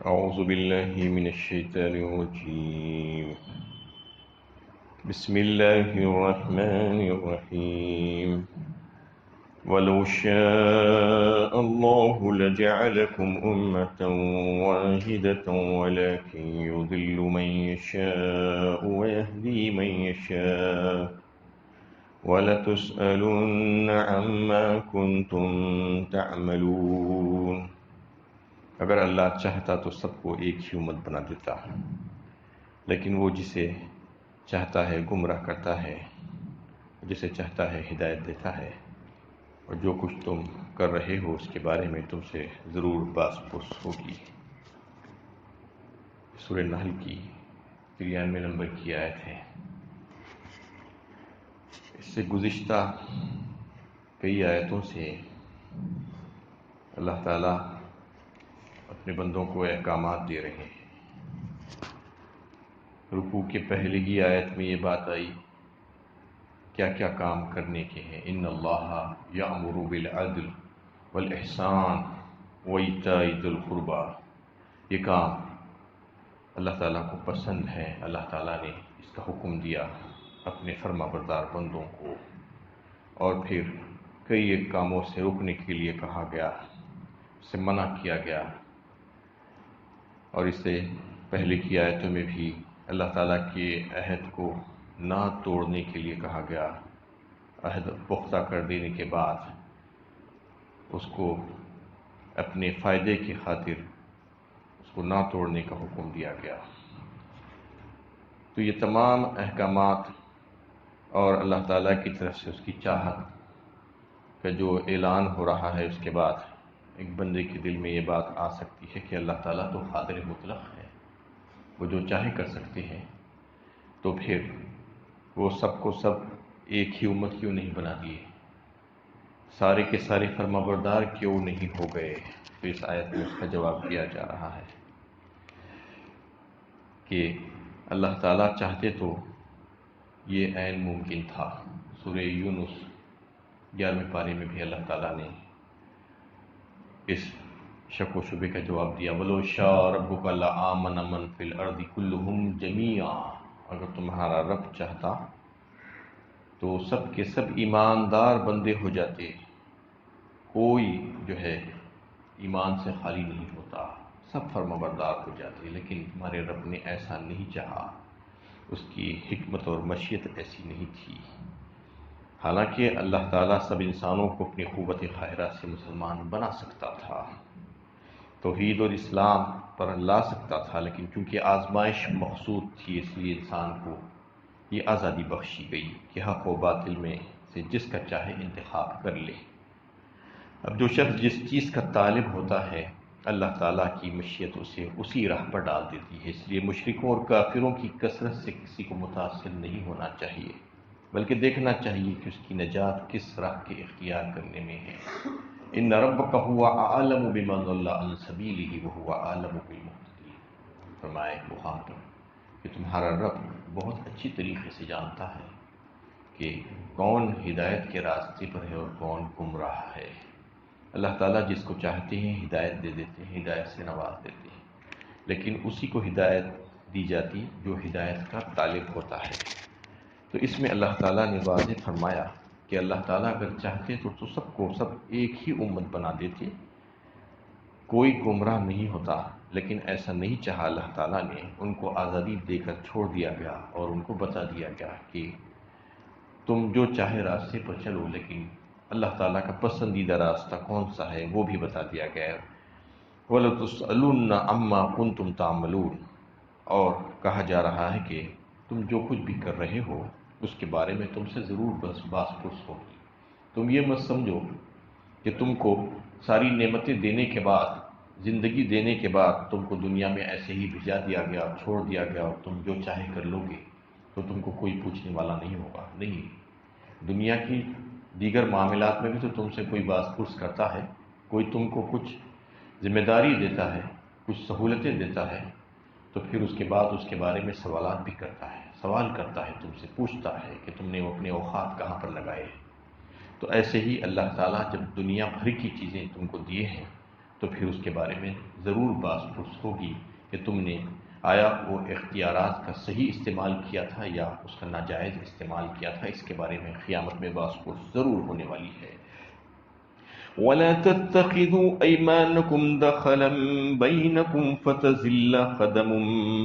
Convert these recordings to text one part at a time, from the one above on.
أعوذ بالله من الشيطان الرجيم. بسم الله الرحمن الرحيم. ولو شاء الله لجعلكم أمة واحدة ولكن يضل من يشاء ويهدي من يشاء وَلَتُسْأَلُنَّ عَمَّا كُنْتُمْ تَعْمَلُونَ۔ اگر اللہ چاہتا تو سب کو ایک ہی امت بنا دیتا، لیکن وہ جسے چاہتا ہے گمراہ کرتا ہے، جسے چاہتا ہے ہدایت دیتا ہے، اور جو کچھ تم کر رہے ہو اس کے بارے میں تم سے ضرور باس پرس ہوگی۔ سورہ نحل کی 93 نمبر کی آیت ہے۔ اس سے گزشتہ کئی آیتوں سے اللہ تعالیٰ اپنے بندوں کو احکامات دے رہے ہیں۔ رکوع کے پہلے ہی آیت میں یہ بات آئی کیا کیا کام کرنے کے ہیں۔ ان اللہ یأمر بالعدل والاحسان وایتاء ذی القربی، یہ کام اللہ تعالیٰ کو پسند ہے۔ اللہ تعالیٰ نے اس کا حکم دیا اپنے فرما بردار بندوں کو، اور پھر کئی ایک کاموں سے رکنے کے لیے کہا گیا، اس سے منع کیا گیا۔ اور اس سے پہلے کی آیتوں میں بھی اللہ تعالیٰ کے عہد کو نہ توڑنے کے لیے کہا گیا، عہد پختہ کر دینے کے بعد اس کو اپنے فائدے کی خاطر اس کو نہ توڑنے کا حکم دیا گیا۔ تو یہ تمام احکامات اور اللہ تعالیٰ کی طرف سے اس کی چاہت کا جو اعلان ہو رہا ہے، اس کے بعد ایک بندے کے دل میں یہ بات آ سکتی ہے کہ اللہ تعالیٰ تو قادر مطلق ہے، وہ جو چاہے کر سکتے ہیں، تو پھر وہ سب کو سب ایک ہی امت کیوں نہیں بنا دیے، سارے کے سارے فرما بردار کیوں نہیں ہو گئے۔ تو اس آیت میں اس کا جواب دیا جا رہا ہے کہ اللہ تعالیٰ چاہتے تو یہ عین ممکن تھا۔ سورہ یونس 11ویں پارے میں بھی اللہ تعالیٰ نے اس شک و شبے کا جواب دیا۔ وَلَوْ شَاءَ رَبُّكَ لَآمَنَ مَنْ فِي الْأَرْضِ كُلُّهُمْ جَمِيعًا، اگر تمہارا رب چاہتا تو سب کے سب ایماندار بندے ہو جاتے، کوئی جو ہے ایمان سے خالی نہیں ہوتا، سب فرما بردار ہو جاتے، لیکن تمہارے رب نے ایسا نہیں چاہا، اس کی حکمت اور مشیت ایسی نہیں تھی۔ حالانکہ اللہ تعالیٰ سب انسانوں کو اپنی قوت قاہرہ سے مسلمان بنا سکتا تھا، توحید اور اسلام پر لا سکتا تھا، لیکن چونکہ آزمائش مقصود تھی اس لیے انسان کو یہ آزادی بخشی گئی کہ حق و باطل میں سے جس کا چاہے انتخاب کر لے۔ اب جو شخص جس چیز کا طالب ہوتا ہے، اللہ تعالیٰ کی مشیت اسے اسی راہ پر ڈال دیتی ہے۔ اس لیے مشرکوں اور کافروں کی کثرت سے کسی کو متاثر نہیں ہونا چاہیے، بلکہ دیکھنا چاہیے کہ اس کی نجات کس راہ کے اختیار کرنے میں ہے۔ ان ربک هو اعلم بمن ضل عن سبیلہ وهو اعلم بالمہتدین، فرمائے بخاری کہ تمہارا رب بہت اچھی طریقے سے جانتا ہے کہ کون ہدایت کے راستے پر ہے اور کون گمراہ ہے۔ اللہ تعالیٰ جس کو چاہتے ہیں ہدایت دے دیتے ہیں، ہدایت سے نواز دیتے ہیں، لیکن اسی کو ہدایت دی جاتی جو ہدایت کا طالب ہوتا ہے۔ تو اس میں اللہ تعالیٰ نے واضح فرمایا کہ اللہ تعالیٰ اگر چاہتے تو سب کو سب ایک ہی امت بنا دیتے، کوئی گمراہ نہیں ہوتا، لیکن ایسا نہیں چاہا اللہ تعالیٰ نے، ان کو آزادی دے کر چھوڑ دیا گیا اور ان کو بتا دیا گیا کہ تم جو چاہے راستے پر چلو، لیکن اللہ تعالیٰ کا پسندیدہ راستہ کون سا ہے وہ بھی بتا دیا گیا۔ وَلَتُسْأَلُنَّ عَمَّا كُنْتُمْ تَعْمَلُونَ، اور کہا جا رہا ہے کہ تم جو کچھ بھی کر رہے ہو اس کے بارے میں تم سے ضرور باس پرس ہوگی۔ تم یہ مت سمجھو کہ تم کو ساری نعمتیں دینے کے بعد، زندگی دینے کے بعد تم کو دنیا میں ایسے ہی بھیجا دیا گیا، چھوڑ دیا گیا اور تم جو چاہے کر لو گے تو تم کو کوئی پوچھنے والا نہیں ہوگا۔ نہیں، دنیا کی دیگر معاملات میں بھی تو تم سے کوئی باس پرس کرتا ہے، کوئی تم کو کچھ ذمہ داری دیتا ہے، کچھ سہولتیں دیتا ہے، تو پھر اس کے بعد اس کے بارے میں سوالات بھی کرتا ہے، سوال کرتا ہے، تم سے پوچھتا ہے کہ تم نے اپنے اوقات کہاں پر لگائے۔ تو ایسے ہی اللہ تعالیٰ جب دنیا بھر کی چیزیں تم کو دیے ہیں تو تو پھر اس کے بارے میں ضرور باس پرس ہوگی کہ تم نے آیا وہ اختیارات کا صحیح استعمال کیا تھا یا اس کا ناجائز استعمال کیا تھا. اس کے بارے میں قیامت میں باس پرس ضرور ہونے والی ہے. وَلَا تَتَّخِذُوا أَيْمَانَكُمْ دَخَلًا بَيْنَكُمْ فَتَزِلَّ قَدَمٌ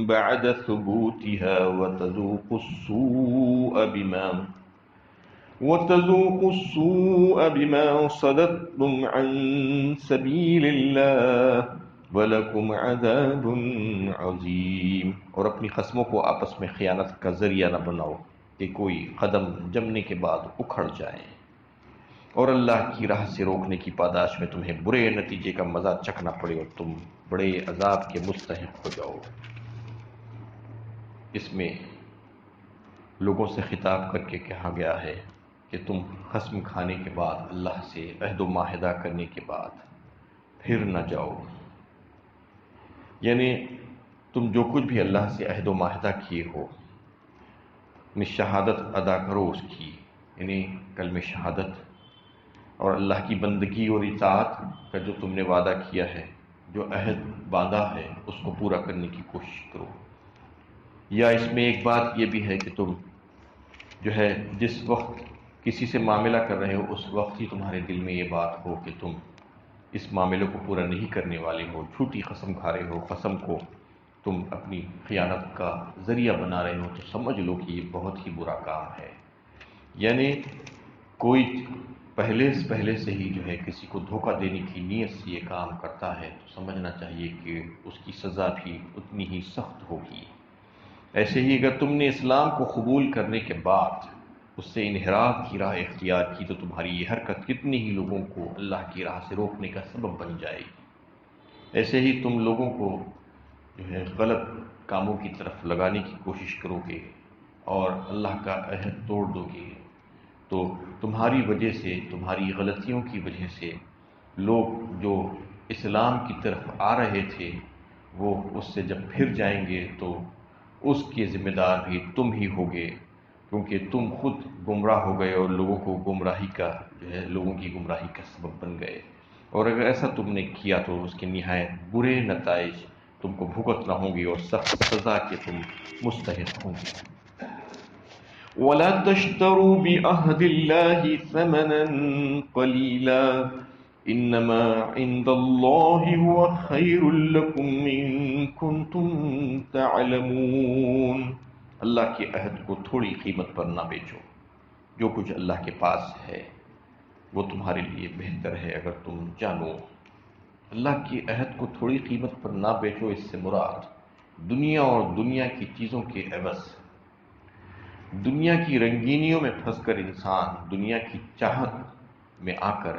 بَعْدَ ثُبُوتِهَا وَتَذُوقُوا السُّوءَ بِمَا صَدَدتُّمْ عَن سَبِيلِ اللَّهِ وَلَكُمْ عَذَابٌ عَظِيمٌ. اور اپنی قسموں کو آپس میں خیانت کا ذریعہ نہ بناؤ کہ کوئی قدم جمنے کے بعد اکھڑ جائیں، اور اللہ کی راہ سے روکنے کی پاداش میں تمہیں برے نتیجے کا مزہ چکھنا پڑے اور تم بڑے عذاب کے مستحق ہو جاؤ. اس میں لوگوں سے خطاب کر کے کہا گیا ہے کہ تم قسم کھانے کے بعد، اللہ سے عہد و معاہدہ کرنے کے بعد پھر نہ جاؤ. یعنی تم جو کچھ بھی اللہ سے عہد و معاہدہ کیے ہو، شہادت ادا کرو اس کی، یعنی کلمہ شہادت اور اللہ کی بندگی اور اطاعت کا جو تم نے وعدہ کیا ہے، جو عہد باندھا ہے، اس کو پورا کرنے کی کوشش کرو. یا اس میں ایک بات یہ بھی ہے کہ تم جو ہے جس وقت کسی سے معاملہ کر رہے ہو، اس وقت ہی تمہارے دل میں یہ بات ہو کہ تم اس معاملے کو پورا نہیں کرنے والے ہو، جھوٹی قسم کھا رہے ہو، قسم کو تم اپنی خیانت کا ذریعہ بنا رہے ہو، تو سمجھ لو کہ یہ بہت ہی برا کام ہے. یعنی کوئی پہلے سے ہی جو ہے کسی کو دھوکہ دینے کی نیت سے یہ کام کرتا ہے تو سمجھنا چاہیے کہ اس کی سزا بھی اتنی ہی سخت ہوگی. ایسے ہی اگر تم نے اسلام کو قبول کرنے کے بعد اس سے انحراف کی راہ اختیار کی تو تمہاری یہ حرکت کتنے ہی لوگوں کو اللہ کی راہ سے روکنے کا سبب بن جائے گی. ایسے ہی تم لوگوں کو جو ہے غلط کاموں کی طرف لگانے کی کوشش کرو گے اور اللہ کا عہد توڑ دو گے، تو تمہاری وجہ سے، تمہاری غلطیوں کی وجہ سے لوگ جو اسلام کی طرف آ رہے تھے وہ اس سے جب پھر جائیں گے تو اس کے ذمہ دار بھی تم ہی ہوگے، کیونکہ تم خود گمراہ ہو گئے اور لوگوں کو گمراہی کا جو ہے لوگوں کی گمراہی کا سبب بن گئے. اور اگر ایسا تم نے کیا تو اس کے نہایت برے نتائج تم کو بھگتنا ہوں گے اور سخت سزا کے تم مستحق ہوں گے. وَلَا تَشْتَرُوا بِعَهْدِ اللَّهِ ثَمَنًا قَلِيلًا إِنَّمَا عِندَ اللَّهِ هُوَ خَيْرٌ لَكُمْ إِن كُنتُمْ تَعْلَمُونَ. اللہ کے عہد کو تھوڑی قیمت پر نہ بیچو. جو کچھ اللہ کے پاس ہے وہ تمہارے لیے بہتر ہے اگر تم جانو. اللہ کے عہد کو تھوڑی قیمت پر نہ بیچو، اس سے مراد دنیا اور دنیا کی چیزوں کے عوض، دنیا کی رنگینیوں میں پھنس کر انسان دنیا کی چاہت میں آ کر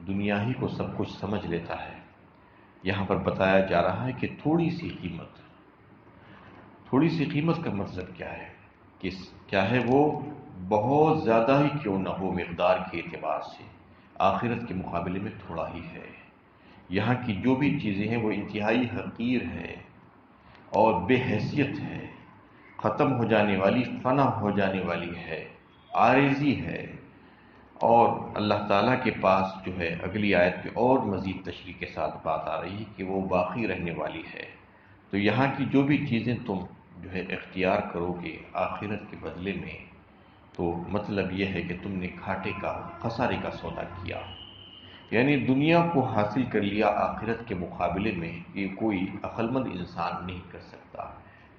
دنیا ہی کو سب کچھ سمجھ لیتا ہے. یہاں پر بتایا جا رہا ہے کہ تھوڑی سی قیمت. تھوڑی سی قیمت کا مطلب کیا ہے؟ کہ چاہے وہ بہت زیادہ ہی کیوں نہ ہو مقدار کے اعتبار سے، آخرت کے مقابلے میں تھوڑا ہی ہے. یہاں کی جو بھی چیزیں ہیں وہ انتہائی حقیر ہے اور بے حیثیت ہے، ختم ہو جانے والی، فنا ہو جانے والی ہے، عارضی ہے. اور اللہ تعالیٰ کے پاس جو ہے اگلی آیت پہ اور مزید تشریح کے ساتھ بات آ رہی ہے کہ وہ باقی رہنے والی ہے. تو یہاں کی جو بھی چیزیں تم جو ہے اختیار کرو گے آخرت کے بدلے میں، تو مطلب یہ ہے کہ تم نے گھاٹے کا، خسارے کا سودا کیا. یعنی دنیا کو حاصل کر لیا آخرت کے مقابلے میں یہ کوئی عقل مند انسان نہیں کر سکتا.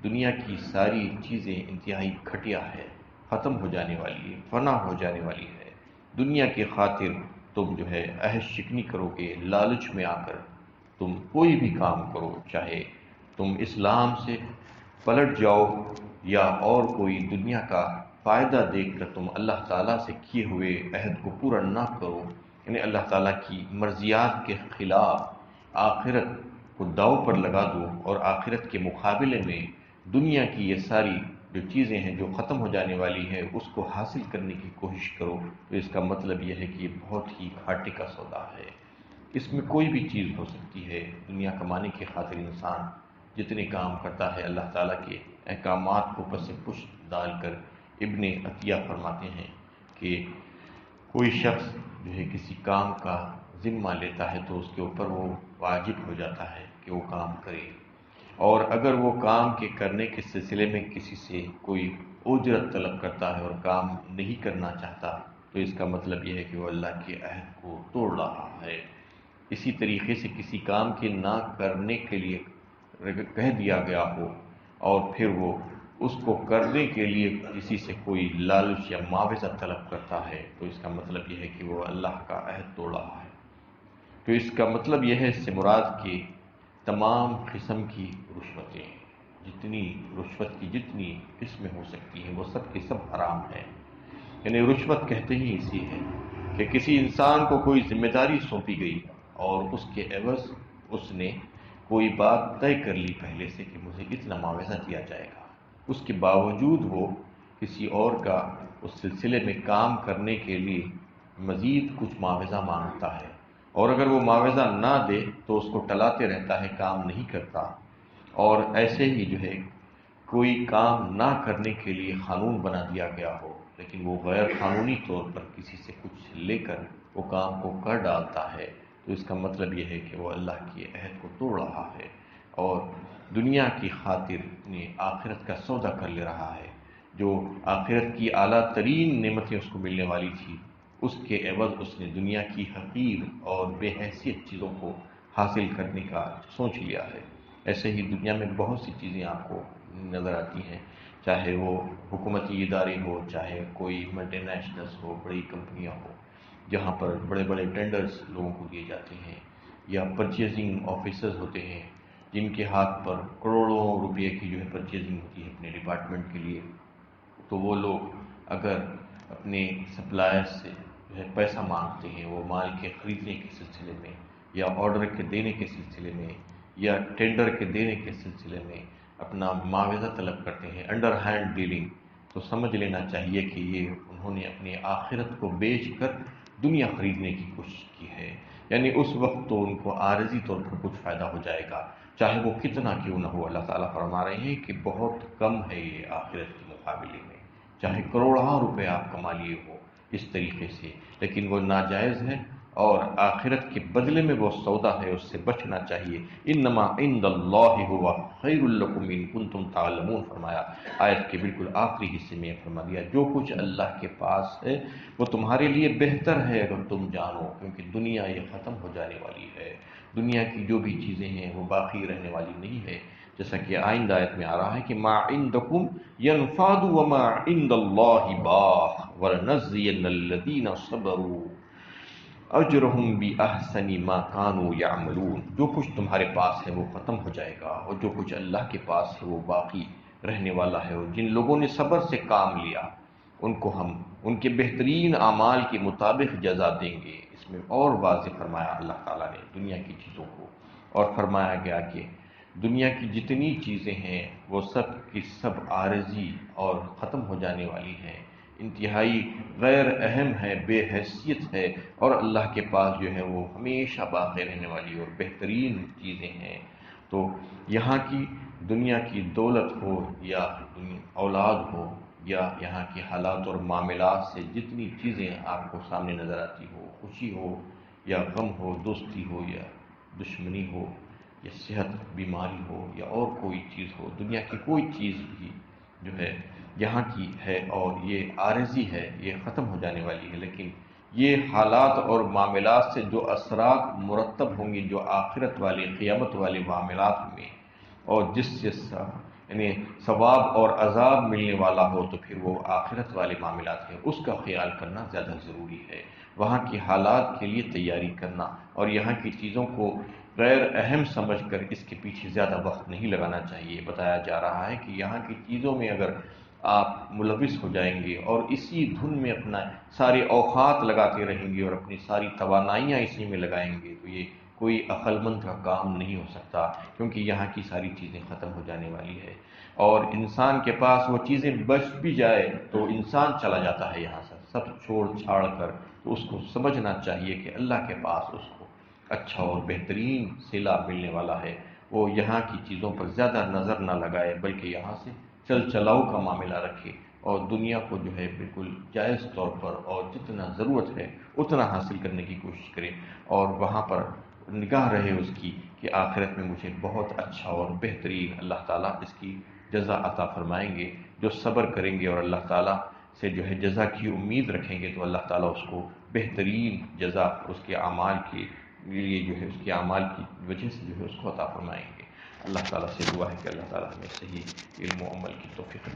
دنیا کی ساری چیزیں انتہائی گھٹیا ہے، ختم ہو جانے والی ہے، فنا ہو جانے والی ہے. دنیا کی خاطر تم جو ہے عہد شکنی کرو گے، لالچ میں آ کر تم کوئی بھی کام کرو، چاہے تم اسلام سے پلٹ جاؤ یا اور کوئی دنیا کا فائدہ دیکھ کر تم اللہ تعالیٰ سے کیے ہوئے عہد کو پورا نہ کرو، یعنی اللہ تعالیٰ کی مرضیات کے خلاف آخرت کو داؤ پر لگا دو اور آخرت کے مقابلے میں دنیا کی یہ ساری جو چیزیں ہیں جو ختم ہو جانے والی ہیں اس کو حاصل کرنے کی کوشش کرو، تو اس کا مطلب یہ ہے کہ یہ بہت ہی گھاٹے کا سودا ہے. اس میں کوئی بھی چیز ہو سکتی ہے. دنیا کمانے کی خاطر انسان جتنے کام کرتا ہے، اللہ تعالیٰ کے احکامات کو پس پشت ڈال کر ابن عطیہ فرماتے ہیں کہ کوئی شخص جو ہے کسی کام کا ذمہ لیتا ہے تو اس کے اوپر وہ واجب ہو جاتا ہے کہ وہ کام کرے، اور اگر وہ کام کے کرنے کے سلسلے میں کسی سے کوئی اجرت طلب کرتا ہے اور کام نہیں کرنا چاہتا تو اس کا مطلب یہ ہے کہ وہ اللہ کے عہد کو توڑ رہا ہے۔ اسی طریقے سے کسی کام کے نہ کرنے کے لیے کہہ دیا گیا ہو اور پھر وہ اس کو کرنے کے لیے کسی سے کوئی لالچ یا معاوضہ طلب کرتا ہے تو اس کا مطلب یہ ہے کہ وہ اللہ کا عہد توڑ رہا ہے۔ تو اس کا مطلب یہ ہے اس سے مراد کہ تمام قسم کی رشوتیں، جتنی رشوت کی جتنی قسمیں ہو سکتی ہیں وہ سب کے سب حرام ہیں۔ یعنی رشوت کہتے ہی اسی ہے کہ کسی انسان کو کوئی ذمہ داری سونپی گئی اور اس کے عوض اس نے کوئی بات طے کر لی پہلے سے کہ مجھے اتنا معاوضہ دیا جائے گا، اس کے باوجود وہ کسی اور کا اس سلسلے میں کام کرنے کے لیے مزید کچھ معاوضہ مانگتا ہے، اور اگر وہ معاوضہ نہ دے تو اس کو ٹلاتے رہتا ہے، کام نہیں کرتا۔ اور ایسے ہی جو ہے کوئی کام نہ کرنے کے لیے قانون بنا دیا گیا ہو لیکن وہ غیر قانونی طور پر کسی سے کچھ لے کر وہ کام کو کر ڈالتا ہے تو اس کا مطلب یہ ہے کہ وہ اللہ کے عہد کو توڑ رہا ہے اور دنیا کی خاطر اپنی آخرت کا سودا کر لے رہا ہے۔ جو آخرت کی اعلیٰ ترین نعمتیں اس کو ملنے والی تھی اس کے عوض اس نے دنیا کی حقیر اور بے حیثیت چیزوں کو حاصل کرنے کا سوچ لیا ہے۔ ایسے ہی دنیا میں بہت سی چیزیں آپ کو نظر آتی ہیں، چاہے وہ حکومتی ادارے ہو، چاہے کوئی ملٹی نیشنلز ہو، بڑی کمپنیاں ہو جہاں پر بڑے بڑے ٹینڈرز لوگوں کو دیے جاتے ہیں، یا پرچیزنگ آفیسرز ہوتے ہیں جن کے ہاتھ پر کروڑوں روپے کی جو ہے پرچیزنگ ہوتی ہے اپنے ڈپارٹمنٹ کے لیے، تو وہ لوگ اگر اپنے سپلائر سے جو ہے پیسہ مانگتے ہیں، وہ مال کے خریدنے کے سلسلے میں یا آرڈر کے دینے کے سلسلے میں یا ٹینڈر کے دینے کے سلسلے میں اپنا معاوضہ طلب کرتے ہیں، انڈر ہینڈ ڈیلنگ، تو سمجھ لینا چاہیے کہ یہ انہوں نے اپنی آخرت کو بیچ کر دنیا خریدنے کی کوشش کی ہے۔ یعنی اس وقت تو ان کو عارضی طور پر کچھ فائدہ ہو جائے گا، چاہے وہ کتنا کیوں نہ ہو۔ اللہ تعالیٰ فرما رہے ہیں کہ بہت کم ہے یہ آخرت کے مقابلے میں، چاہے کروڑوں روپے آپ کما لیے ہو اس طریقے سے، لیکن وہ ناجائز ہے اور آخرت کے بدلے میں وہ سودا ہے، اس سے بچنا چاہیے۔ انما عند اللہ هو خیر لکم ان کنتم تعلمون فرمایا۔ آیت کے بالکل آخری حصے میں یہ فرما دیا جو کچھ اللہ کے پاس ہے وہ تمہارے لیے بہتر ہے اگر تم جانو، کیونکہ دنیا یہ ختم ہو جانے والی ہے، دنیا کی جو بھی چیزیں ہیں وہ باقی رہنے والی نہیں ہے، جیسا کہ آئندہ آیت میں آ رہا ہے کہ ما عندکم ينفاد وما عند اللہ باق ولنجزین الذین صبروا اجرہم باحسن ما كانوا یعملون۔ جو کچھ تمہارے پاس ہے وہ ختم ہو جائے گا اور جو کچھ اللہ کے پاس ہے وہ باقی رہنے والا ہے، اور جن لوگوں نے صبر سے کام لیا ان کو ہم ان کے بہترین اعمال کے مطابق جزا دیں گے۔ اس میں اور واضح فرمایا اللہ تعالیٰ نے دنیا کی چیزوں کو، اور فرمایا گیا کہ دنیا کی جتنی چیزیں ہیں وہ سب کی سب عارضی اور ختم ہو جانے والی ہیں، انتہائی غیر اہم ہے، بے حیثیت ہے، اور اللہ کے پاس جو ہے وہ ہمیشہ باقی رہنے والی اور بہترین چیزیں ہیں۔ تو یہاں کی دنیا کی دولت ہو یا اولاد ہو یا یہاں کی حالات اور معاملات سے جتنی چیزیں آپ کو سامنے نظر آتی ہو، خوشی ہو یا غم ہو، دوستی ہو یا دشمنی ہو یا صحت بیماری ہو یا اور کوئی چیز ہو، دنیا کی کوئی چیز بھی جو ہے یہاں کی ہے اور یہ عارضی ہے، یہ ختم ہو جانے والی ہے، لیکن یہ حالات اور معاملات سے جو اثرات مرتب ہوں گے جو آخرت والے قیامت والے معاملات میں، اور جس سے یعنی ثواب اور عذاب ملنے والا ہو، تو پھر وہ آخرت والے معاملات ہیں، اس کا خیال کرنا زیادہ ضروری ہے، وہاں کی حالات کے لیے تیاری کرنا، اور یہاں کی چیزوں کو غیر اہم سمجھ کر اس کے پیچھے زیادہ وقت نہیں لگانا چاہیے۔ بتایا جا رہا ہے کہ یہاں کی چیزوں میں اگر آپ ملوث ہو جائیں گے اور اسی دھن میں اپنا سارے اوقات لگاتے رہیں گے اور اپنی ساری توانائیاں اسی میں لگائیں گے تو یہ کوئی عقل مند کا کام نہیں ہو سکتا، کیونکہ یہاں کی ساری چیزیں ختم ہو جانے والی ہے، اور انسان کے پاس وہ چیزیں بچ بھی جائے تو انسان چلا جاتا ہے یہاں سے سب چھوڑ چھاڑ کر، تو اس کو سمجھنا چاہیے کہ اللہ کے پاس اس کو اچھا اور بہترین صلہ ملنے والا ہے، وہ یہاں کی چیزوں پر زیادہ نظر نہ لگائے بلکہ یہاں سے چل چلاؤ کا معاملہ رکھے اور دنیا کو جو ہے بالکل جائز طور پر اور جتنا ضرورت ہے اتنا حاصل کرنے کی کوشش کرے، اور وہاں پر نگاہ رہے اس کی کہ آخرت میں مجھے بہت اچھا اور بہترین اللہ تعالیٰ اس کی جزا عطا فرمائیں گے۔ جو صبر کریں گے اور اللہ تعالیٰ سے جو ہے جزا کی امید رکھیں گے تو اللہ تعالیٰ اس کو بہترین جزا اس کے اعمال کے لیے جو ہے اس کے اعمال کی وجہ سے جو ہے اس کو عطا فرمائیں گے۔ اللہ تعالیٰ سے دعا ہے کہ اللہ تعالیٰ ہمیں صحیح علم و عمل کی توفیق